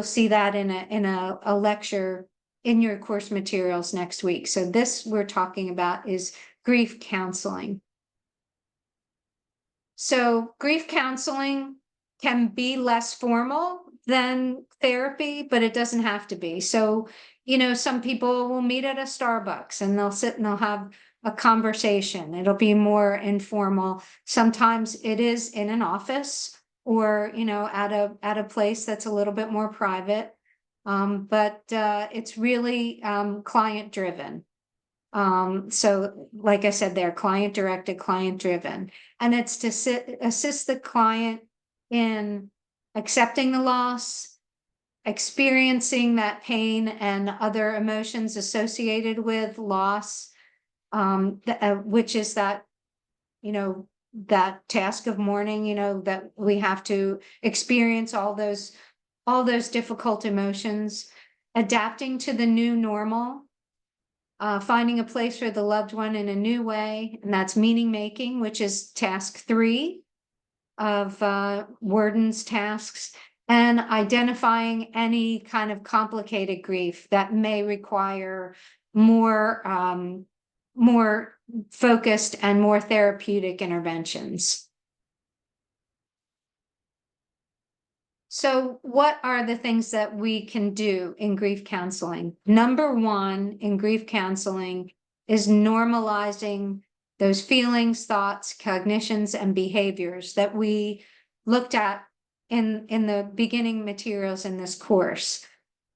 see that in a lecture in your course materials next week. So this we're talking about is grief counseling. So grief counseling can be less formal than therapy, but it doesn't have to be. So, some people will meet at a Starbucks and they'll sit and they'll have a conversation. It'll be more informal. Sometimes it is in an office or, at a place that's a little bit more private. But it's really client driven. So like I said, they're client directed, client driven, and it's to assist the client in accepting the loss, experiencing that pain and other emotions associated with loss, which is that, that task of mourning, that we have to experience all those difficult emotions, adapting to the new normal, finding a place for the loved one in a new way, and that's meaning making, which is task 3 of Worden's tasks, and identifying any kind of complicated grief that may require more focused and more therapeutic interventions. So what are the things that we can do in grief counseling? Number 1 in grief counseling is normalizing those feelings, thoughts, cognitions, and behaviors that we looked at in the beginning materials in this course.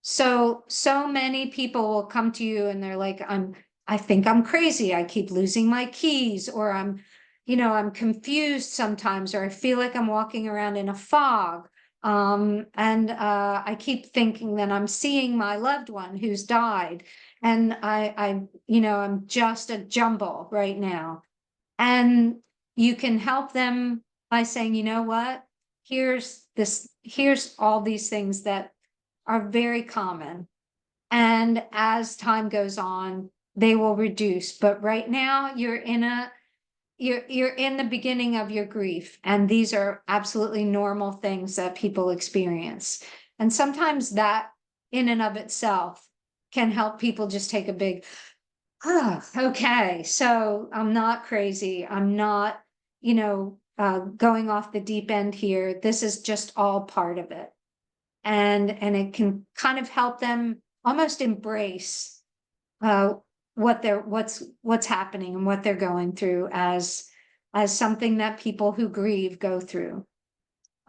So many people will come to you and they're like, I think I'm crazy. I keep losing my keys, or I'm confused sometimes, or I feel like I'm walking around in a fog. And I keep thinking that I'm seeing my loved one who's died, and I'm just a jumble right now. And you can help them by saying, you know what, here's all these things that are very common. And as time goes on, they will reduce. But right now you're in the beginning of your grief, and these are absolutely normal things that people experience. And sometimes that in and of itself can help people just take a big, okay, so I'm not crazy. I'm not, going off the deep end here. This is just all part of it. And it can kind of help them almost embrace what's happening and what they're going through as something that people who grieve go through.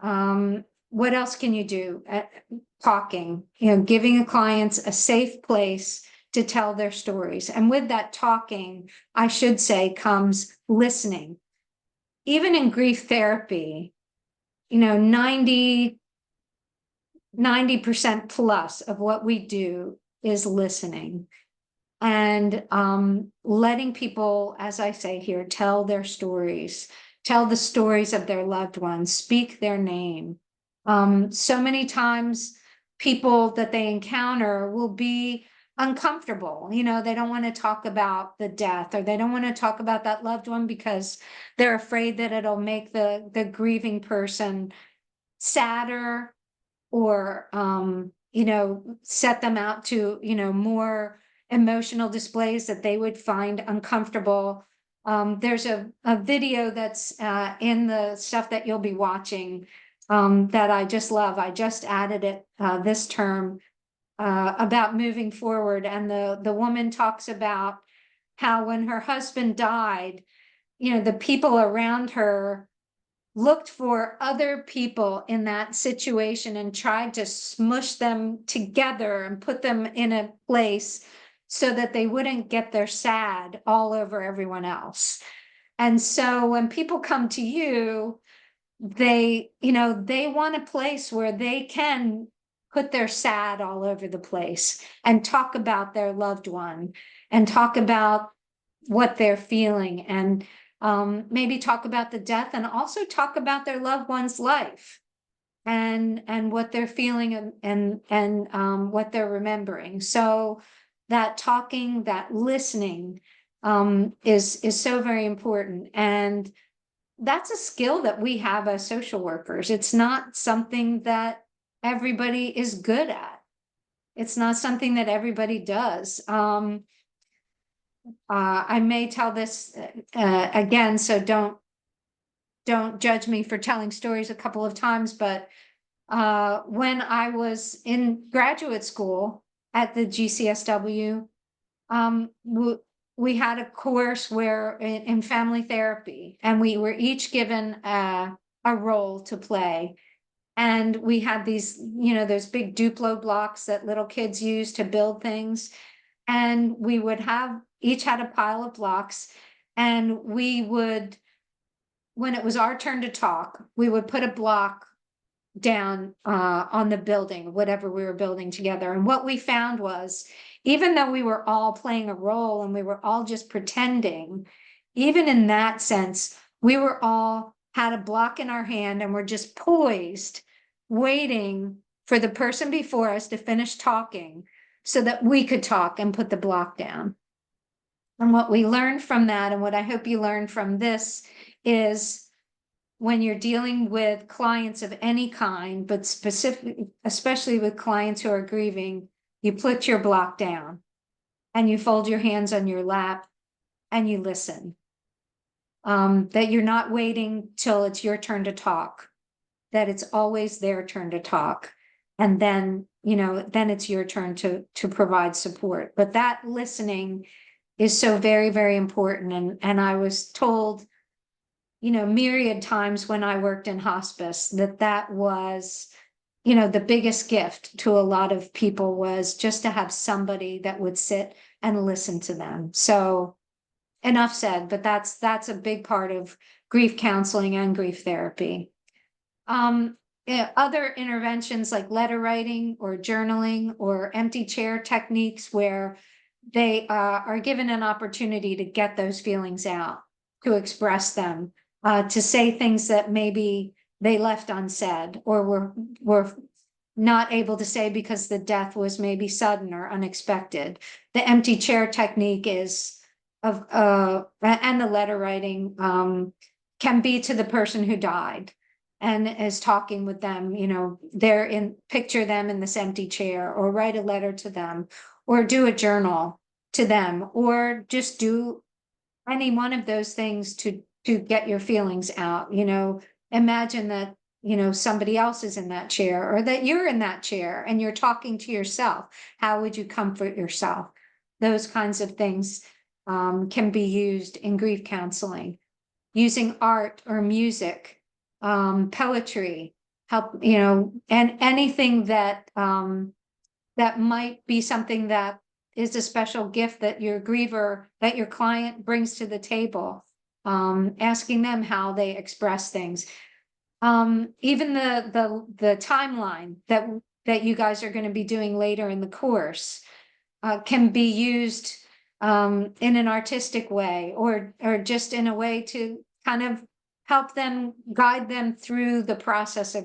What else can you do? Talking, giving clients a safe place to tell their stories. And with that talking, I should say, comes listening. Even in grief therapy, 90% plus of what we do is listening. And letting people, as I say here, tell their stories, tell the stories of their loved ones, speak their name. So many times people that they encounter will be uncomfortable. They don't want to talk about the death, or they don't want to talk about that loved one because they're afraid that it'll make the grieving person sadder, or, set them out to, more emotional displays that they would find uncomfortable. There's a video that's in the stuff that you'll be watching that I just love. I just added it this term about moving forward. And the woman talks about how when her husband died, the people around her looked for other people in that situation and tried to smush them together and put them in a place so that they wouldn't get their sad all over everyone else. And so when people come to you, they want a place where they can put their sad all over the place and talk about their loved one and talk about what they're feeling, and maybe talk about the death, and also talk about their loved one's life and what they're feeling and what they're remembering. So that talking, that listening is so very important. And that's a skill that we have as social workers. It's not something that everybody is good at. It's not something that everybody does. I may tell this again, so don't judge me for telling stories a couple of times, but when I was in graduate school at the GCSW, we had a course where in family therapy, and we were each given a role to play. And we had these, those big Duplo blocks that little kids use to build things. And we would have, each had a pile of blocks, and we would, when it was our turn to talk, we would put a block down on the building, whatever we were building together. And what we found was, even though we were all playing a role and we were all just pretending, even in that sense, we were all had a block in our hand and we're just poised, waiting for the person before us to finish talking so that we could talk and put the block down. And what we learned from that, and what I hope you learned from this, is when you're dealing with clients of any kind, but specifically, especially with clients who are grieving, you put your block down and you fold your hands on your lap and you listen. That you're not waiting till it's your turn to talk, that it's always their turn to talk. And then, then it's your turn to provide support. But that listening is so very, very important. And I was told, myriad times when I worked in hospice, that was, the biggest gift to a lot of people, was just to have somebody that would sit and listen to them. So enough said, but that's a big part of grief counseling and grief therapy. Other interventions like letter writing or journaling or empty chair techniques, where they are given an opportunity to get those feelings out, to express them, to say things that maybe they left unsaid or were not able to say because the death was maybe sudden or unexpected. The empty chair technique is and the letter writing can be to the person who died, and is talking with them, picture them in this empty chair, or write a letter to them, or do a journal to them, or just do any one of those things to get your feelings out. Imagine that, somebody else is in that chair, or that you're in that chair and you're talking to yourself. How would you comfort yourself? Those kinds of things can be used in grief counseling. Using art or music, poetry, help, and anything that that might be something that is a special gift that your griever, that your client brings to the table, asking them how they express things. Even the timeline that you guys are going to be doing later in the course can be used in an artistic way, or just in a way to kind of help them, guide them through the process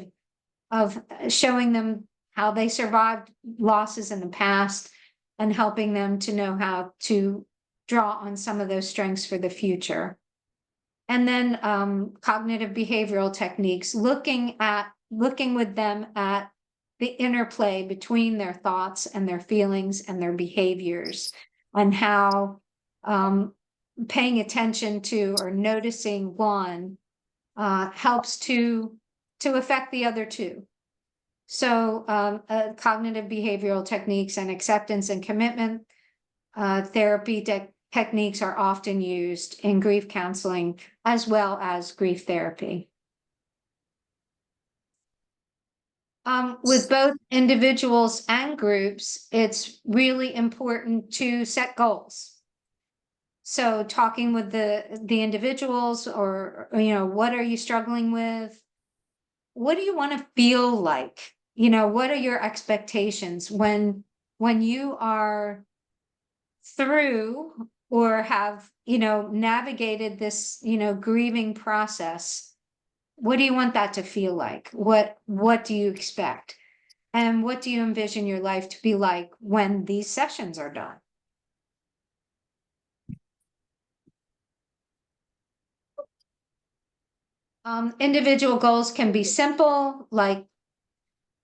of showing them how they survived losses in the past, and helping them to know how to draw on some of those strengths for the future. And then cognitive behavioral techniques, looking with them at the interplay between their thoughts and their feelings and their behaviors, and how paying attention to or noticing one helps to affect the other two. So cognitive behavioral techniques and acceptance and commitment therapy techniques are often used in grief counseling as well as grief therapy. With both individuals and groups, it's really important to set goals. So talking with the individuals, or, what are you struggling with? What do you want to feel like? What are your expectations when you are through or have, navigated this, grieving process? What do you want that to feel like? What do you expect? And what do you envision your life to be like when these sessions are done? Individual goals can be simple, like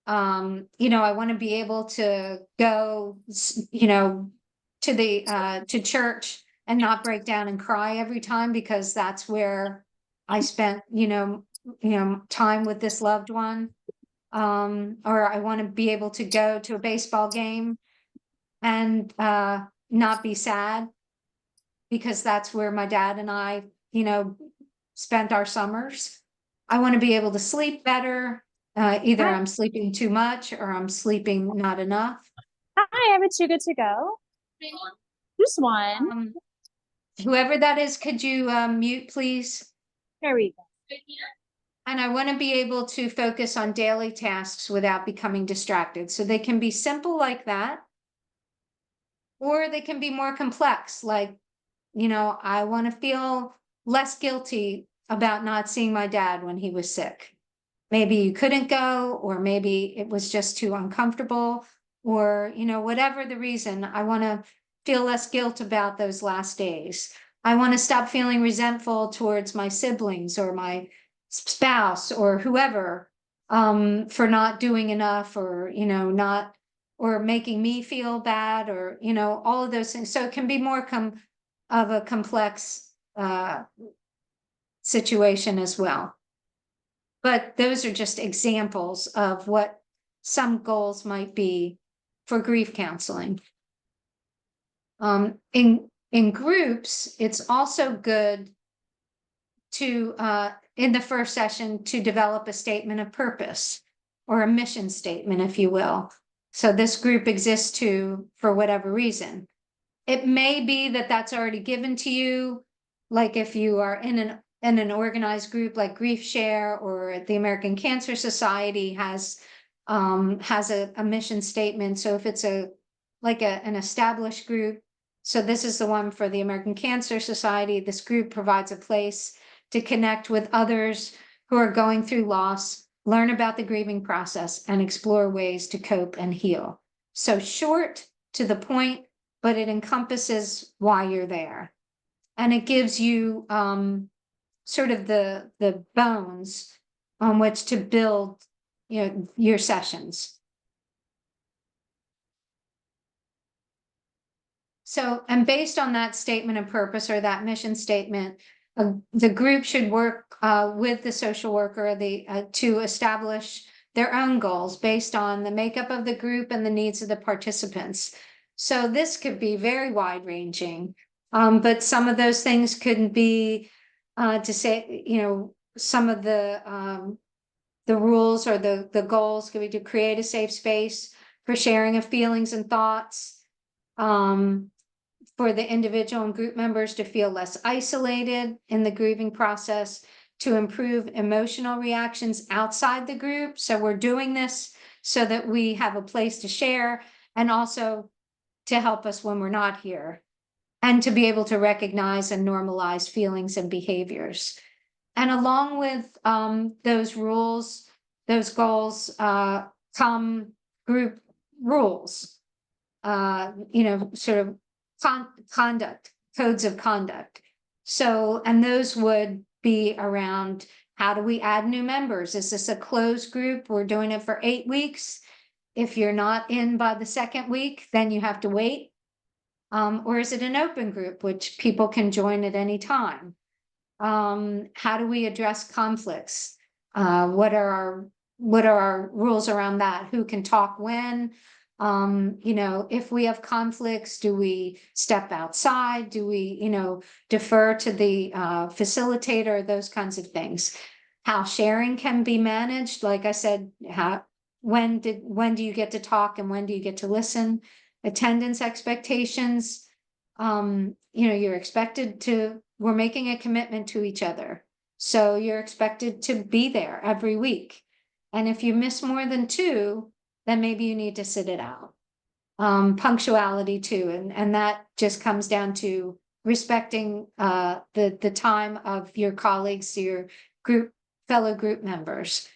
I want to be able to go, to the, to church and not break down and cry every time, because that's where I spent, time with this loved one. Or I want to be able to go to a baseball game and, not be sad, because that's where my dad and I, spent our summers. I want to be able to sleep better. Either Hi, I'm sleeping too much or I'm sleeping not enough. hi, I'm two good to go. Just one. Um, Whoever that is, could you mute, please? Here we go. And I want to be able to focus on daily tasks without becoming distracted. So they can be simple like that, or they can be more complex, like, I want to feel less guilty about not seeing my dad when he was sick. Maybe you couldn't go, or maybe it was just too uncomfortable, or, whatever the reason, I want to feel less guilt about those last days. I want to stop feeling resentful towards my siblings or my spouse or whoever, for not doing enough, or, not, or making me feel bad, or, all of those things. So it can be more of a complex situation as well. But those are just examples of what some goals might be for grief counseling. In groups, it's also good to, in the first session, to develop a statement of purpose, or a mission statement, if you will. So this group exists for whatever reason. It may be that that's already given to you, like if you are in an organized group like Grief Share, or the American Cancer Society has a mission statement. So if it's an established group, so this is the one for the American Cancer Society. This group provides a place to connect with others who are going through loss, learn about the grieving process, and explore ways to cope and heal. So short, to the point, but it encompasses why you're there. And it gives you sort of the bones on which to build, your sessions. So, and based on that statement of purpose, or that mission statement, the group should work with the social worker to establish their own goals based on the makeup of the group and the needs of the participants. So this could be very wide ranging, but some of those things could be to say, some of the rules or the goals could be to create a safe space for sharing of feelings and thoughts. For the individual and group members to feel less isolated in the grieving process, to improve emotional reactions outside the group. So we're doing this so that we have a place to share, and also to help us when we're not here, and to be able to recognize and normalize feelings and behaviors. And along with those rules, those goals, come group rules, sort of conduct, codes of conduct. So, and those would be around, how do we add new members? Is this a closed group? We're doing it for 8 weeks. If you're not in by the second week, then you have to wait. Or is it an open group, which people can join at any time? How do we address conflicts? What are our rules around that? Who can talk when? If we have conflicts, do we step outside? Do we, defer to the facilitator? Those kinds of things. How sharing can be managed, like I said, when do you get to talk and when do you get to listen? Attendance expectations. You're expected to, we're making a commitment to each other. So you're expected to be there every week. And if you miss more than 2, then maybe you need to sit it out. Punctuality too, and that just comes down to respecting the time of your colleagues, your fellow group members.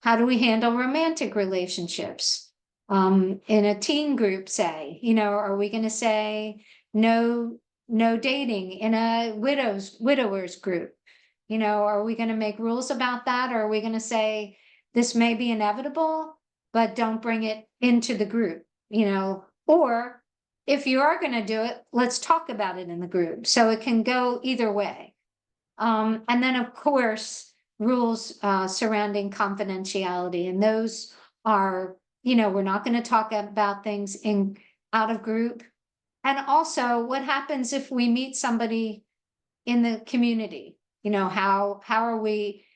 How do we handle romantic relationships? In a teen group, say, are we going to say no dating in a widowers group? Are we going to make rules about that, or are we going to say this may be inevitable, but don't bring it into the group, or if you are going to do it, let's talk about it in the group. So it can go either way. And then, of course, rules surrounding confidentiality. And those are, we're not going to talk about things out of group. And also, what happens if we meet somebody in the community? How are we,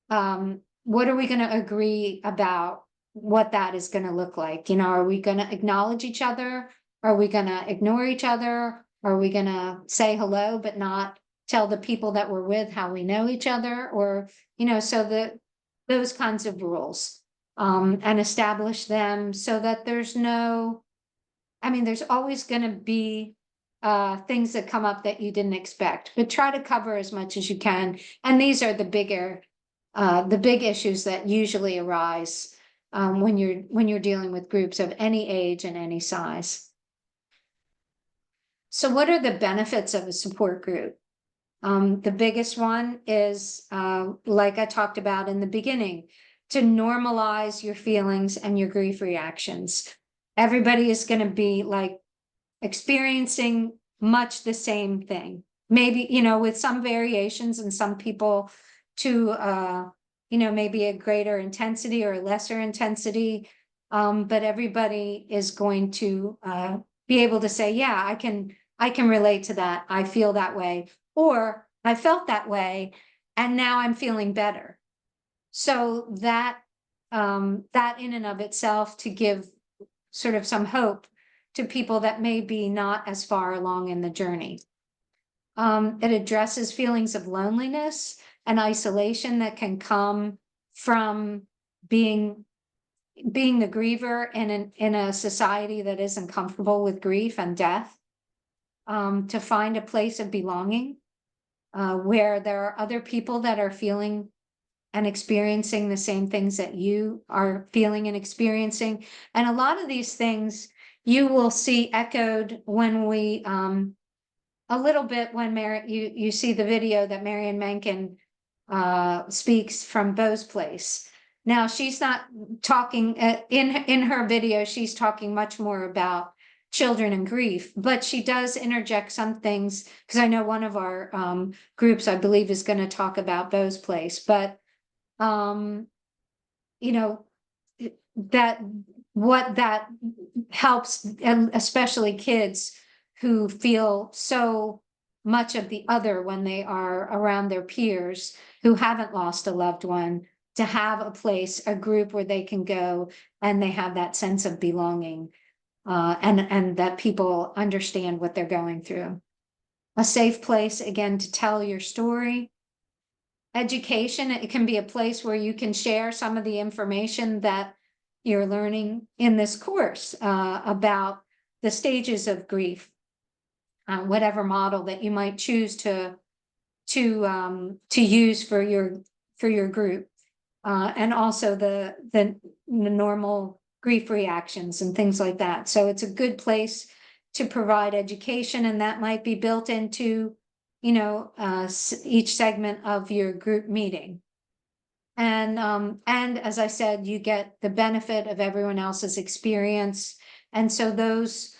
what are we going to agree about what that is going to look like? Are we going to acknowledge each other? Are we going to ignore each other? Are we going to say hello, but not tell the people that we're with how we know each other? Or, so those kinds of rules, and establish them so that there's there's always going to be things that come up that you didn't expect, but try to cover as much as you can. And these are the big issues that usually arise when you're dealing with groups of any age and any size. So what are the benefits of a support group? The biggest one is, like I talked about in the beginning, to normalize your feelings and your grief reactions. Everybody is going to be experiencing much the same thing, maybe, with some variations, and some people to, maybe a greater intensity or a lesser intensity. But everybody is going to be able to say, yeah, I can relate to that. I feel that way, or I felt that way, and now I'm feeling better. So that that in and of itself, to give sort of some hope to people that may be not as far along in the journey. It addresses feelings of loneliness and isolation that can come from being the griever in a society that isn't comfortable with grief and death. To find a place of belonging where there are other people that are feeling and experiencing the same things that you are feeling and experiencing. And a lot of these things you will see echoed when we, a little bit when you see the video that Marion Mencken speaks from Bo's Place. Now, she's not talking, in her video, she's talking much more about children and grief, but she does interject some things, because I know one of our groups, I believe, is going to talk about Bo's Place, but that what that helps, and especially kids who feel so much of the other when they are around their peers who haven't lost a loved one, to have a place, a group where they can go and they have that sense of belonging, and that people understand what they're going through. A safe place, again, to tell your story. Education, it can be a place where you can share some of the information that you're learning in this course about the stages of grief, whatever model that you might choose to use for your group, and also the normal grief reactions and things like that. So it's a good place to provide education, and that might be built into each segment of your group meeting. And as I said, you get the benefit of everyone else's experience. And so those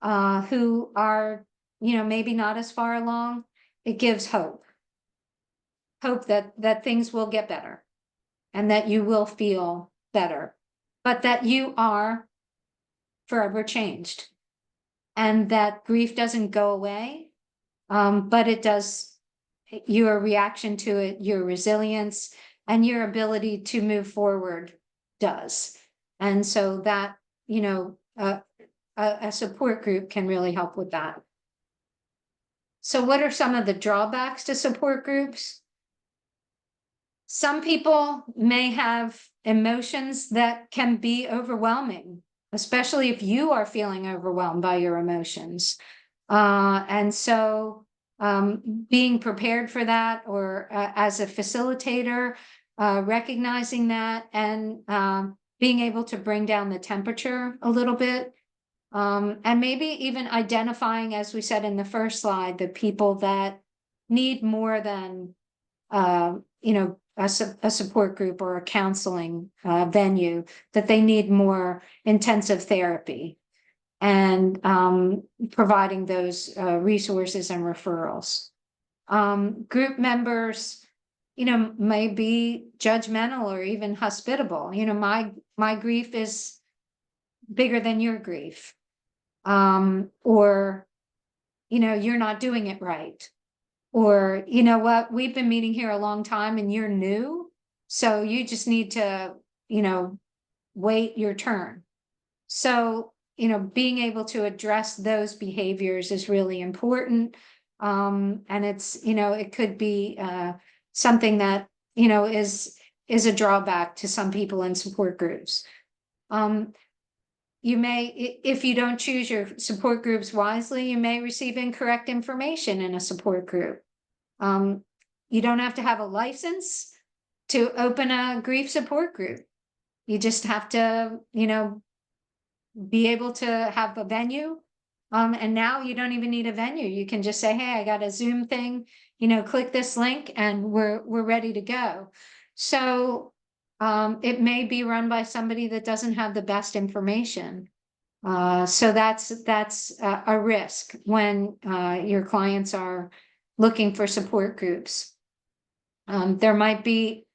who are, maybe not as far along, it gives hope that things will get better and that you will feel better, but that you are forever changed, and that grief doesn't go away. But it does, your reaction to it, your resilience, and your ability to move forward does. And so that, a support group can really help with that. So what are some of the drawbacks to support groups? Some people may have emotions that can be overwhelming, especially if you are feeling overwhelmed by your emotions. And so being prepared for that, or as a facilitator, recognizing that, and being able to bring down the temperature a little bit, and maybe even identifying, as we said in the first slide, the people that need more than a support group or a counseling venue, that they need more intensive therapy, and providing those resources and referrals. Group members, may be judgmental or even hospitable. My grief is bigger than your grief. Or, you're not doing it right. Or, you know what, we've been meeting here a long time and you're new, so you just need to, wait your turn. So, being able to address those behaviors is really important. And it's, it could be something that, is a drawback to some people in support groups. You may, if you don't choose your support groups wisely, you may receive incorrect information in a support group. You don't have to have a license to open a grief support group. You just have to, be able to have a venue. And now you don't even need a venue. You can just say, hey, I got a Zoom thing, click this link and we're ready to go. So it may be run by somebody that doesn't have the best information. So that's a risk when your clients are looking for support groups. There might be,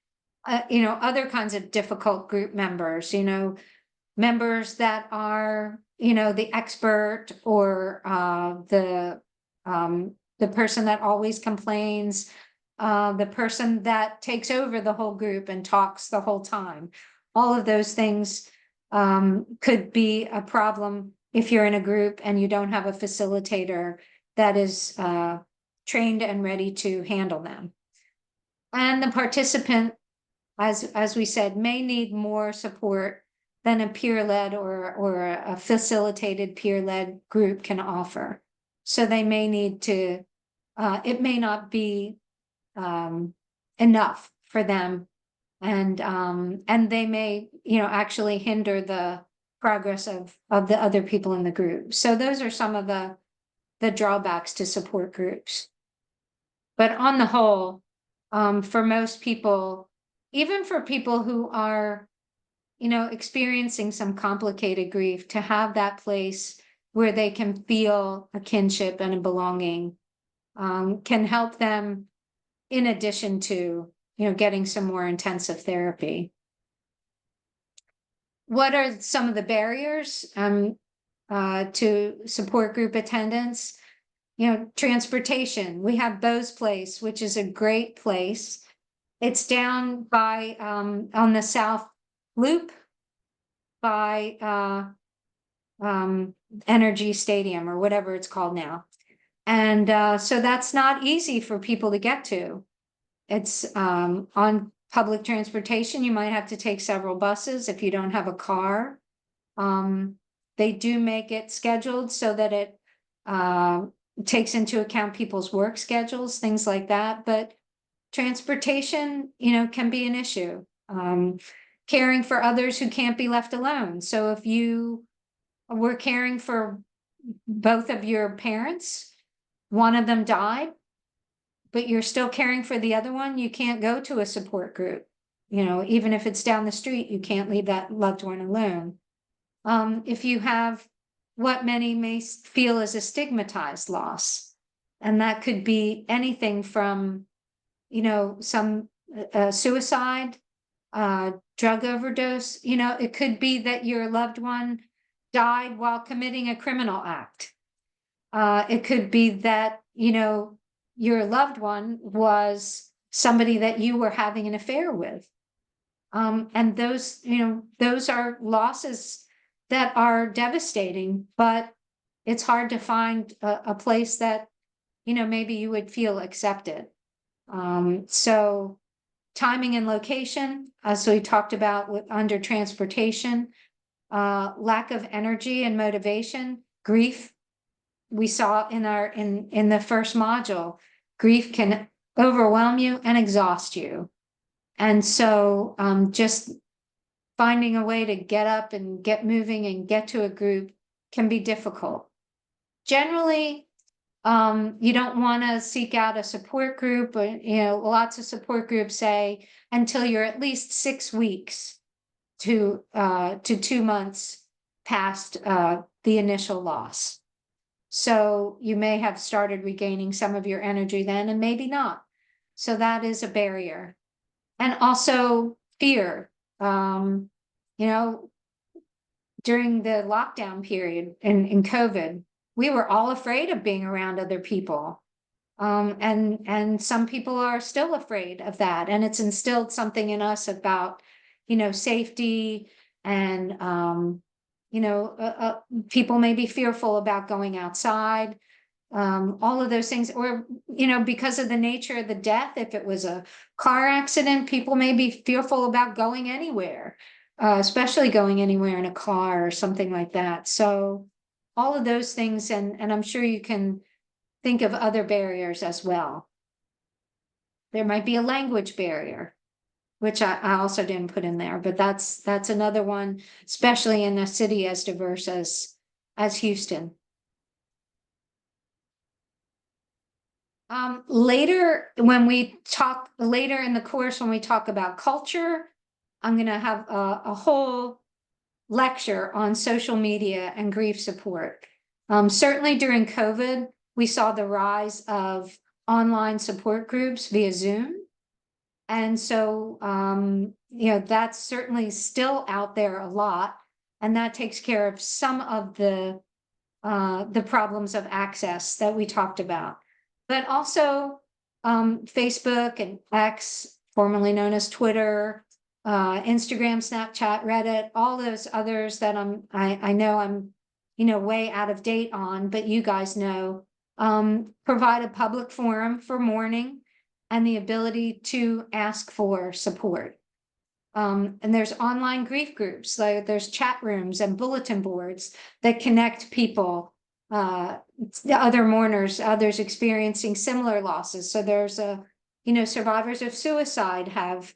other kinds of difficult group members, members that are, the expert, or the person that always complains, the person that takes over the whole group and talks the whole time. All of those things could be a problem if you're in a group and you don't have a facilitator that is trained and ready to handle them. And the participant, as we said, may need more support than a peer-led or a facilitated peer-led group can offer. So they may need to, it may not be enough for them, and they may, actually hinder the progress of the other people in the group. So those are some of the drawbacks to support groups. But on the whole, for most people, even for people who are, experiencing some complicated grief, to have that place where they can feel a kinship and a belonging can help them, in addition to, getting some more intensive therapy. What are some of the barriers to support group attendance? Transportation. We have Bose Place, which is a great place. It's down by on the South Loop by Energy Stadium, or whatever it's called now. And so that's not easy for people to get to. It's on public transportation. You might have to take several buses if you don't have a car. They do make it scheduled so that it takes into account people's work schedules, things like that. But transportation, can be an issue. Caring for others who can't be left alone. So if you were caring for both of your parents, one of them died, but you're still caring for the other one, you can't go to a support group. Even if it's down the street, you can't leave that loved one alone. If you have what many may feel is a stigmatized loss, and that could be anything from, some suicide, drug overdose. It could be that your loved one died while committing a criminal act. It could be that, your loved one was somebody that you were having an affair with. And those, those are losses that are devastating, but it's hard to find a place that, maybe you would feel accepted. So timing and location, as we talked about under transportation, lack of energy and motivation, grief. We saw in the first module, grief can overwhelm you and exhaust you. And so just finding a way to get up and get moving and get to a group can be difficult. Generally, You don't want to seek out a support group, or, lots of support groups say until you're at least 6 weeks to 2 months past the initial loss. So you may have started regaining some of your energy then, and maybe not. So that is a barrier. And also fear. You know, during the lockdown period in COVID, we were all afraid of being around other people. And some people are still afraid of that. And it's instilled something in us about, safety and, people may be fearful about going outside. All of those things, or, because of the nature of the death, if it was a car accident, people may be fearful about going anywhere, especially going anywhere in a car or something like that. So all of those things, and I'm sure you can think of other barriers as well. There might be a language barrier, which I also didn't put in there, but that's another one, especially in a city as diverse as Houston. Later in the course, when we talk about culture, I'm going to have a whole lecture on social media and grief support. Certainly during COVID, we saw the rise of online support groups via Zoom. And so, that's certainly still out there a lot, and that takes care of some of the problems of access that we talked about. But also, Facebook and X, formerly known as Twitter, Instagram, Snapchat, Reddit, all those others that I know I'm, way out of date on, but you guys know, provide a public forum for mourning and the ability to ask for support. And there's online grief groups, like there's chat rooms and bulletin boards that connect people, the other mourners, others experiencing similar losses. So there's survivors of suicide have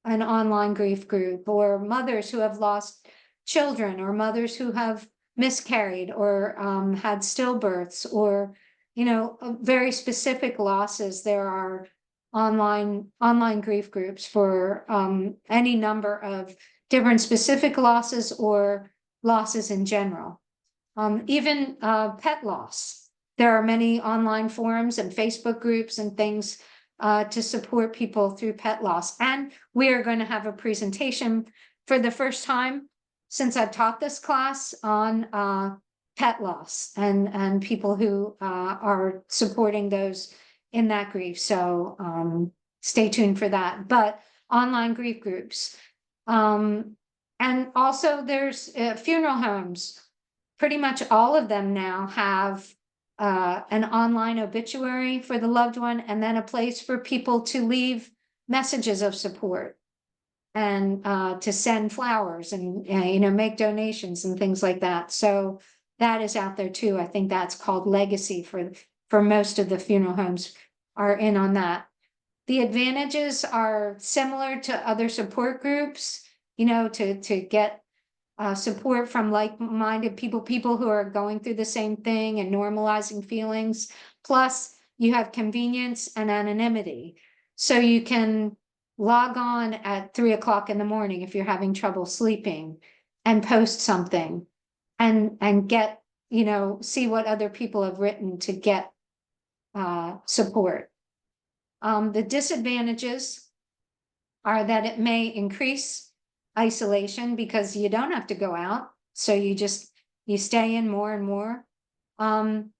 an online grief group, or mothers who have lost children, or mothers who have miscarried or had stillbirths, or very specific losses. There are online grief groups for any number of different specific losses or losses in general. Even pet loss. There are many online forums and Facebook groups and things to support people through pet loss. And we are going to have a presentation for the first time since I've taught this class on pet loss and people who are supporting those in that grief. So stay tuned for that. But online grief groups. And also there's funeral homes. Pretty much all of them now have an online obituary for the loved one, and then a place for people to leave messages of support and to send flowers and make donations and things like that. So that is out there too. I think that's called Legacy for most of the funeral homes are in on that. The advantages are similar to other support groups, to get support from like-minded people who are going through the same thing and normalizing feelings. Plus, you have convenience and anonymity. So you can log on at 3 o'clock in the morning if you're having trouble sleeping and post something and get, see what other people have written to get support. The disadvantages are that it may increase isolation because you don't have to go out. So you stay in more and more. And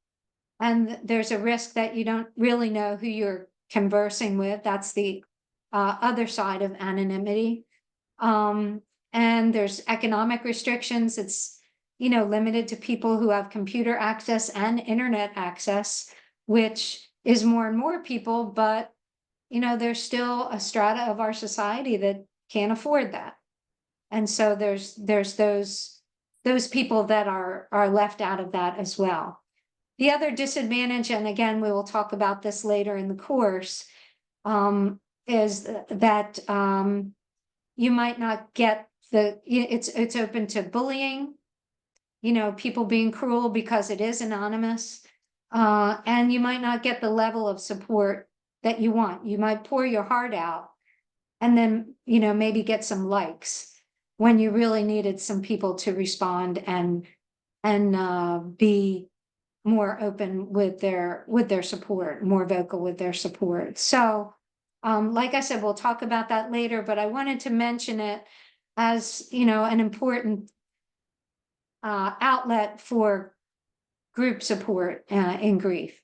there's a risk that you don't really know who you're conversing with. That's the other side of anonymity. And there's economic restrictions. It's, limited to people who have computer access and internet access, which is more and more people, but there's still a strata of our society that can't afford that. And so there's those people that are left out of that as well. The other disadvantage, and again, we will talk about this later in the course, is that you might not get it's open to bullying, people being cruel because it is anonymous. and you might not get the level of support that you want. You might pour your heart out and then, maybe get some likes when you really needed some people to respond and be more open with their support, more vocal with their support. So, like I said, we'll talk about that later, but I wanted to mention it as, an important outlet for group support in grief.